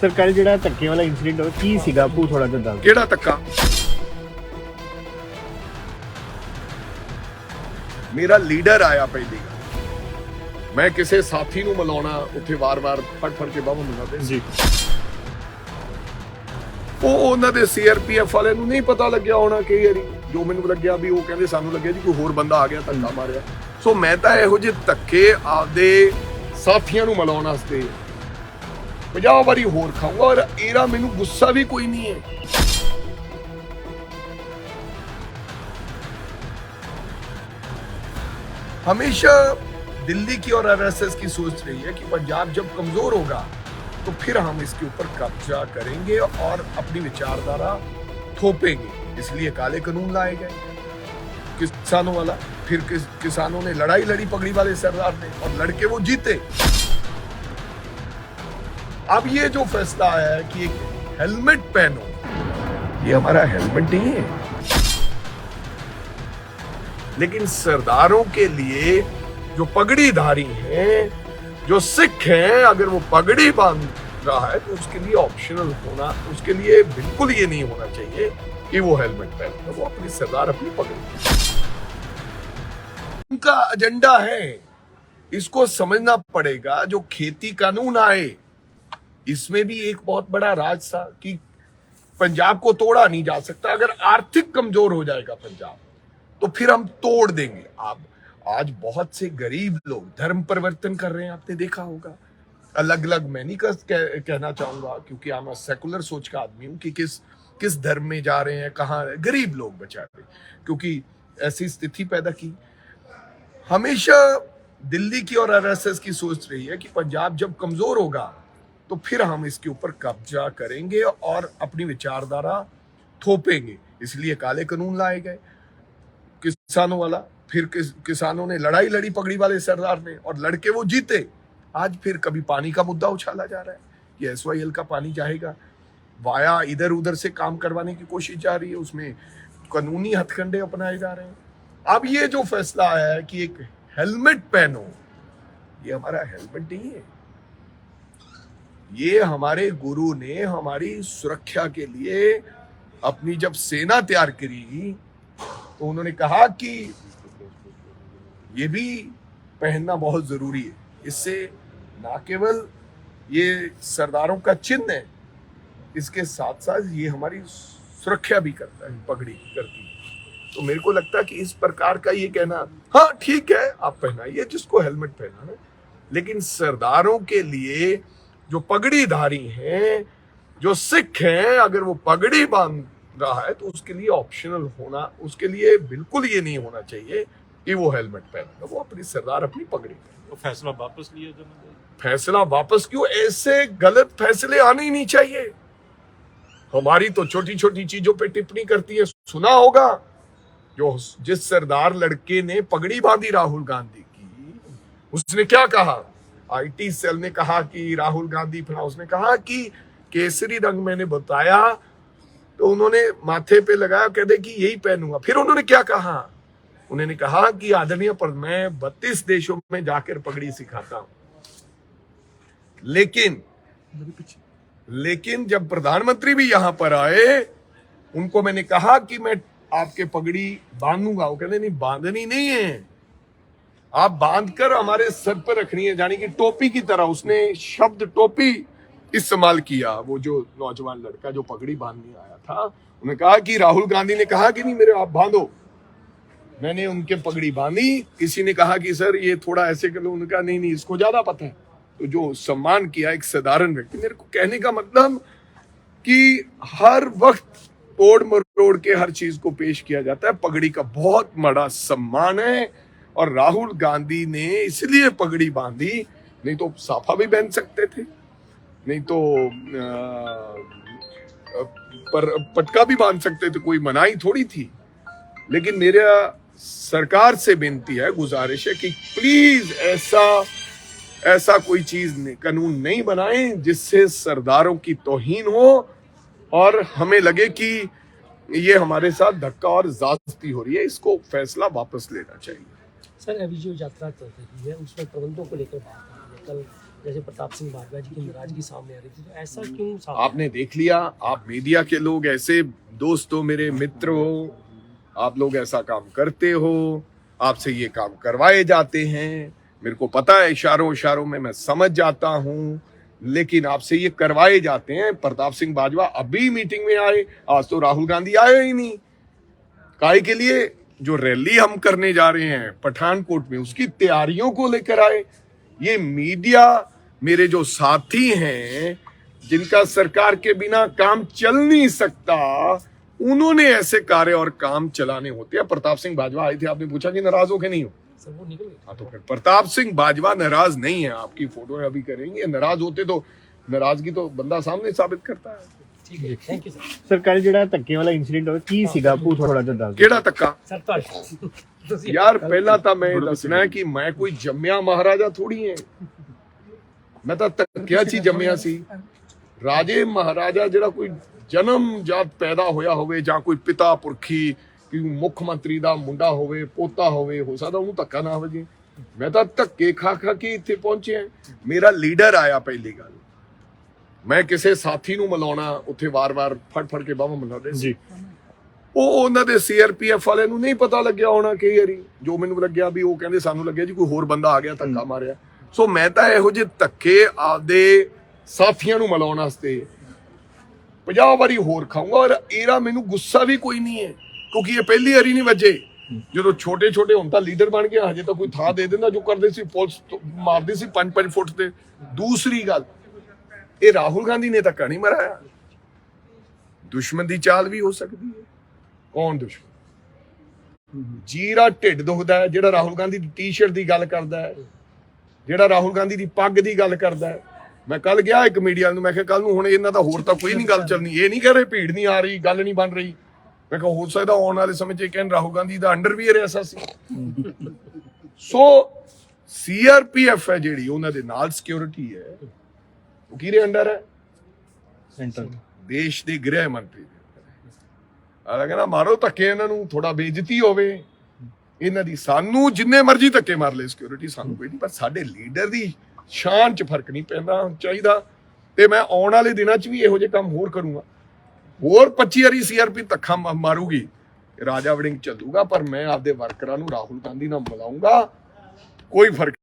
Sir ਕੱਲ ਜਿਹੜਾ ਧੱਕੇ ਵਾਲਾ ਇਨਸੀਡੈਂਟ ਹੋਇਆ ਕੀ ਸੀਗਾ ਭੂ ਥੋੜਾ ਜਿਹਾ ਦੱਸ ਕਿਹੜਾ ਧੱਕਾ? ਮੇਰਾ ਲੀਡਰ ਆਇਆ ਪਹਿਲੀ ਗੱਲ। ਮੈਂ ਕਿਸੇ ਸਾਥੀ ਨੂੰ ਮਿਲਾਉਣਾ ਉੱਥੇ ਵਾਰ-ਵਾਰ ਫੜ ਕੇ ਬਾਹੋਂ ਮਿਲਾਉਂਦੇ ਜੀ ਉਹਨਾਂ ਦੇ ਸੀਆਰਪੀਐਫ ਵਾਲੇ ਨੂੰ ਨਹੀਂ ਪਤਾ ਲੱਗਿਆ ਹੋਣਾ ਕਈ ਵਾਰੀ। ਜੋ ਮੈਨੂੰ ਲੱਗਿਆ ਵੀ ਉਹ ਕਹਿੰਦੇ ਸਾਨੂੰ ਲੱਗਿਆ ਜੀ ਕੋਈ ਹੋਰ ਬੰਦਾ ਆ ਗਿਆ ਧੱਕਾ ਮਾਰਿਆ। ਸੋ ਮੈਂ ਤਾਂ ਇਹੋ ਜਿਹੇ ਧੱਕੇ ਆਪਦੇ ਸਾਥੀਆਂ ਨੂੰ ਮਿਲਾਉਣ ਵਾਸਤੇ 50 ਵਾਰੀ ਹੋਰ ਖਾਊਂਗਾ ਔਰ ਇਹਦਾ ਮੈਨੂੰ ਗੁੱਸਾ ਵੀ ਕੋਈ नहीं है। हमेशा दिल्ली की और आरएसएस की सोच रही है कि पंजाब जब कमजोर होगा तो फिर हम इसके ऊपर कब्जा करेंगे और अपनी विचारधारा थोपेंगे। इसलिए काले कानून लाए गए किसानों वाला। फिर किसानों ने लड़ाई लड़ी पगड़ी वाले सरदार ने और लड़के वो जीते। अब ये जो फैसला आया है कि एक हेलमेट पहनो, ये हमारा हेलमेट नहीं है, लेकिन सरदारों के लिए जो पगड़ीधारी हैं, जो सिख हैं, अगर वो पगड़ी बांध रहा है तो उसके लिए ऑप्शनल होना, उसके लिए बिल्कुल ये नहीं होना चाहिए कि वो हेलमेट पहने। तो वो अपनी सरदार अपनी पगड़ी, उनका एजेंडा है, इसको समझना पड़ेगा। जो खेती कानून आए इसमें भी एक बहुत बड़ा राज था कि पंजाब को तोड़ा नहीं जा सकता। अगर आर्थिक कमजोर हो जाएगा पंजाब तो फिर हम तोड़ देंगे। आप आज बहुत से गरीब लोग धर्म परिवर्तन कर रहे हैं, आपने देखा होगा। अलग अलग मैं नहीं कहना चाहूंगा क्योंकि मैं सेकुलर सोच का आदमी हूं कि किस धर्म में जा रहे हैं, कहाँ गरीब लोग बेचारे, क्योंकि ऐसी स्थिति पैदा की। हमेशा दिल्ली की और आरएसएस की सोच रही है कि पंजाब जब कमजोर होगा तो फिर हम इसके ऊपर कब्जा करेंगे और अपनी विचारधारा थोपेंगे। इसलिए काले कानून लाए गए किसानों वाला। फिर किसानों ने लड़ाई लड़ी पगड़ी वाले सरदार ने और लड़के वो जीते। आज फिर कभी पानी का मुद्दा उछाला जा रहा है कि एसवाईएल का पानी जाएगा वाया, इधर उधर से काम करवाने की कोशिश जा रही है, उसमें कानूनी हथकंडे अपनाए जा रहे हैं। अब ये जो फैसला आया है कि एक हेलमेट पहनो, ये हमारा हेलमेट नहीं है, ये हमारे गुरु ने हमारी सुरक्षा के लिए अपनी जब सेना तैयार करी तो उन्होंने कहा कि ये भी पहनना बहुत जरूरी है। इससे ना केवल ये सरदारों का चिन्ह है, इसके साथ साथ ये हमारी सुरक्षा भी करता है, पगड़ी करती है। तो मेरे को लगता है कि इस प्रकार का ये कहना, हाँ ठीक है आप पहनाइए जिसको हेलमेट पहनाना, लेकिन सरदारों के लिए जो पगड़ीधारी हैं, जो सिख हैं, अगर वो पगड़ी बांध रहा है तो उसके लिए ऑप्शनल होना, उसके लिए बिल्कुल ये नहीं होना चाहिए कि वो हेलमेट पहने। वो अपनी सरदार अपनी पगड़ी पहने। तो फैसला वापस लिया जाना। फैसला वापस क्यों? ऐसे गलत फैसले आने ही नहीं चाहिए। हमारी तो छोटी छोटी चीजों पे टिप्पणी करती है। सुना होगा जो जिस सरदार लड़के ने पगड़ी बांधी राहुल गांधी की, उसने क्या कहा? आईटी सेल ने कहा कि राहुल गांधी फला, उसने कहा कि केसरी रंग मैंने बताया तो उन्होंने माथे पे लगाया, कहते कि यही पहनूंगा। फिर उन्होंने क्या कहा? उन्होंने कहा कि आदरणीय पर मैं 32 देशों में जाकर पगड़ी सिखाता हूं। लेकिन जब प्रधानमंत्री भी यहां पर आए, उनको मैंने कहा कि मैं आपके पगड़ी बांधूंगा। वो कहते नहीं, बांधनी नहीं है, आप बांधकर हमारे सर पर रखनी है, यानी कि टोपी की तरह। उसने शब्द टोपी इस्तेमाल किया। वो जो नौजवान लड़का जो पगड़ी बांधने आया था, उन्होंने कहा कि राहुल गांधी ने कहा कि नहीं मेरे आप बांधो। मैंने उनके पगड़ी बांधी। किसी ने कहा कि सर ये थोड़ा ऐसे कर लो, उनका नहीं इसको ज्यादा पता है। तो जो सम्मान किया एक साधारण व्यक्ति। मेरे को कहने का मतलब कि हर वक्त तोड़ मरोड़ के हर चीज को पेश किया जाता है। पगड़ी का बहुत बड़ा सम्मान है और राहुल गांधी ने इसलिए पगड़ी बांधी, नहीं तो साफा भी पहन सकते थे, नहीं तो पर पटका भी बांध सकते थे, कोई मनाही थोड़ी थी। लेकिन मेरा सरकार से विनती है, गुजारिश है कि प्लीज ऐसा कोई चीज कानून नहीं बनाएं जिससे सरदारों की तौहीन हो और हमें लगे कि ये हमारे साथ धक्का और ज्यादती हो रही है। इसको फैसला वापस लेना चाहिए। सर अभी जो यात्रा चल रही है उसमें प्रबंधों को लेकर बात है। कल जैसे प्रताप सिंह बाजवा जी की नाराजगी सामने आ रही थी, तो ऐसा क्यों सामने आपने देख लिया, आप मीडिया के लोग ऐसे दोस्त हो, मेरे मित्र हो, आप लोग ऐसा काम करते हो, आपसे ये काम करवाए जाते हैं, मेरे को पता है, इशारों इशारों में मैं समझ जाता हूं, लेकिन आपसे ये करवाए जाते हैं। प्रताप सिंह बाजवा अभी मीटिंग में आए, आज तो राहुल गांधी आए ही नहीं। काय के लिए? जो रैली हम करने जा रहे हैं पठानकोट में, उसकी तैयारियों को लेकर आए। ये मीडिया, मेरे जो साथी हैं जिनका सरकार के बिना काम चल नहीं सकता, उन्होंने ऐसे कार्य और काम चलाने होते हैं। प्रताप सिंह बाजवा आए थे, आपने पूछा कि नाराज हो के नहीं हो? सर वो निकल गए। हाँ, तो फिर प्रताप सिंह बाजवा नाराज नहीं है। आपकी फोटो अभी करेंगे, नाराज होते तो नाराजगी तो बंदा सामने साबित करता है। ठीक है, थैंक यू सर। ਸਰ ਕੱਲ ਜਿਹੜਾ ਧੱਕੇ ਵਾਲਾ ਇਨਸੀਡੈਂਟ ਹੋਇਆ ਕੀ ਸੀਗਾ ਭੂ ਥੋੜਾ ਜਿਹਾ ਦੱਸ ਦਿਓ। ਕਿਹੜਾ ਧੱਕਾ? ਸਰ ਤੁਹਾਡੇ ਯਾਰ ਪਹਿਲਾਂ ਤਾਂ ਮੈਂ ਦੱਸਣਾ ਹੈ ਕਿ ਮੈਂ ਕੋਈ ਜੰਮਿਆ ਮਹਾਰਾਜਾ ਥੋੜੀ ਹੈ। ਮੈਂ ਤਾਂ ਧੱਕਿਆ 'ਚ ਹੀ ਜੰਮਿਆ ਸੀ। ਰਾਜੇ ਮਹਾਰਾਜਾ ਜਿਹੜਾ ਕੋਈ ਜਨਮ ਜਾਤ ਪੈਦਾ ਹੋਇਆ ਹੋਵੇ ਜਾਂ ਕੋਈ ਪਿਤਾ ਪੁਰਖੀ, ਕਿ ਮੁੱਖ ਮੰਤਰੀ ਦਾ ਮੁੰਡਾ ਹੋਵੇ, ਪੋਤਾ ਹੋਵੇ, ਹੋ ਸਕਦਾ ਉਹਨੂੰ ਧੱਕਾ ਨਾ ਵਜੇ। ਮੈਂ ਤਾਂ ਧੱਕੇ ਖਾ ਖਾ ਕੇ ਇੱਥੇ ਪਹੁੰਚਿਆ। ਮੇਰਾ ਲੀਡਰ ਆਇਆ, ਪਹਿਲੀ ਗੱਲ ਮੈਂ ਕਿਸੇ ਸਾਥੀ ਨੂੰ ਮਿਲਾਉਣਾ, ਉੱਥੇ ਵਾਰ-ਵਾਰ ਫੜ ਕੇ ਬਾਹਾਂ ਮਿਲਾਉਂਦੇ ਸੀ। ਉਹ ਉਹਨਾਂ ਦੇ ਸੀਆਰਪੀਐਫ ਵਾਲਿਆਂ ਨੂੰ ਨਹੀਂ ਪਤਾ ਲੱਗਿਆ ਹੋਣਾ ਕਈ ਵਾਰੀ, ਜੋ ਮੈਨੂੰ ਲੱਗਿਆ ਵੀ ਉਹ ਕਹਿੰਦੇ ਸਾਨੂੰ ਲੱਗਿਆ ਜੀ ਕੋਈ ਹੋਰ ਬੰਦਾ ਆ ਗਿਆ ਧੱਕਾ ਮਾਰਿਆ। ਸੋ ਮੈਂ ਤਾਂ ਇਹੋ ਜਿਹੇ ਧੱਕੇ ਆਪਦੇ ਸਾਥੀਆਂ ਨੂੰ ਮਿਲਾਉਣ ਵਾਸਤੇ 50 ਵਾਰੀ ਹੋਰ ਖਾਊਂਗਾ। ਔਰ ਇਹਦਾ ਮੈਨੂੰ ਗੁੱਸਾ ਵੀ ਕੋਈ ਨਹੀਂ ਹੈ, ਕਿਉਂਕਿ ਇਹ ਪਹਿਲੀ ਵਾਰੀ ਨਹੀਂ ਵੱਜੇ। ਜਦੋਂ ਛੋਟੇ ਛੋਟੇ ਹੁਣ ਤਾਂ ਲੀਡਰ ਬਣ ਗਿਆ, ਹਜੇ ਤਾਂ ਕੋਈ ਥਾਂ ਦੇ ਦਿੰਦਾ। ਜੋ ਕਰਦੇ ਸੀ ਪੁਲਿਸ ਮਾਰਦੀ ਸੀ 5-5 ਫੁੱਟ ਤੇ। ਦੂਸਰੀ ਗੱਲ, ਇਹ ਰਾਹੁਲ ਗਾਂਧੀ ਨੇ ਧੱਕਾ ਨਹੀਂ ਮਰਾਇਆ। ਦੁਸ਼ਮਣ ਦੀ ਚਾਲ ਵੀ ਹੋ ਸਕਦੀ ਹੈ। ਕੌਣ ਦੁਸ਼ਮਣ? ਜੀਰਾ ਢਿੱਡ ਦੁਖਦਾ ਹੈ ਜਿਹੜਾ ਰਾਹੁਲ ਗਾਂਧੀ ਦੀ ਟੀ-ਸ਼ਰਟ ਦੀ ਗੱਲ ਕਰਦਾ ਹੈ, ਜਿਹੜਾ ਰਾਹੁਲ ਗਾਂਧੀ ਦੀ ਪੱਗ ਦੀ ਗੱਲ ਕਰਦਾ ਹੈ। ਮੈਂ ਕੱਲ ਗਿਆ ਇੱਕ ਮੀਡੀਆ ਨੂੰ, ਮੈਂ ਕਿਹਾ ਕੱਲ ਨੂੰ ਹੁਣ ਇਹਨਾਂ ਦਾ ਹੋਰ ਤਾਂ ਕੋਈ ਨਹੀਂ ਗੱਲ ਚੱਲਣੀ। ਇਹ ਨਹੀਂ ਕਹਿ ਰਹੇ ਭੀੜ ਨਹੀਂ ਆ ਰਹੀ, ਗੱਲ ਨਹੀਂ ਬਣ ਰਹੀ। ਮੈਂ ਕਿਹਾ ਹੋ ਸਕਦਾ ਆਉਣ ਵਾਲੇ ਸਮੇਂ 'ਚ ਇਹ ਕਹਿਣ ਰਾਹੁਲ ਗਾਂਧੀ ਦਾ ਅੰਡਰਵੀਅਰ ਐਸਾ ਸੀ। ਸੋ ਸੀਆਰਪੀਐਫ ਹੈ ਜਿਹੜੀ, ਉਹਨਾਂ ਦੇ ਨਾਲ ਸਿਕਿਉਰਿਟੀ ਹੈ, ਉਹ ਕਿਹਦੇ ਅੰਡਰ ਹੈ? ਸੈਂਟਰ ਦੇਸ਼ ਦੇ ਗ੍ਰਹਿ ਮੰਤਰੀ ਦੇ ਅੰਡਰ ਹੈ। ਕਹਿੰਦਾ ਮਾਰੋ ਧੱਕੇ ਇਹਨਾਂ ਨੂੰ, ਥੋੜਾ ਬੇਇੱਜ਼ਤੀ ਹੋਵੇ ਇਹਨਾਂ ਦੀ। ਸਾਨੂੰ ਜਿੰਨੇ ਮਰਜ਼ੀ ਧੱਕੇ ਮਾਰ ਲੈ ਸਿਕਿਉਰਿਟੀ, ਸਾਨੂੰ ਕੋਈ ਨਹੀਂ, ਪਰ ਸਾਡੇ ਲੀਡਰ ਦੀ ਸ਼ਾਨ 'ਚ ਫਰਕ ਨਹੀਂ ਪੈਂਦਾ ਚਾਹੀਦਾ। ਤੇ ਮੈਂ ਆਉਣ ਵਾਲੇ ਦਿਨਾਂ 'ਚ ਵੀ ਇਹੋ ਜਿਹੇ ਕੰਮ ਹੋਰ ਕਰੂੰਗਾ। ਹੋਰ 25 ਵਾਰੀ ਸੀਆਰਪੀ ਧੱਕਾ ਮਾਰੂਗੀ, ਰਾਜਾ ਵੜਿੰਗ ਚੱਲੂਗਾ, ਪਰ ਮੈਂ ਆਪਦੇ ਵਰਕਰਾਂ ਨੂੰ ਰਾਹੁਲ ਗਾਂਧੀ ਨਾਲ ਮਿਲਾਉਂਗਾ। ਕੋਈ ਫਰਕ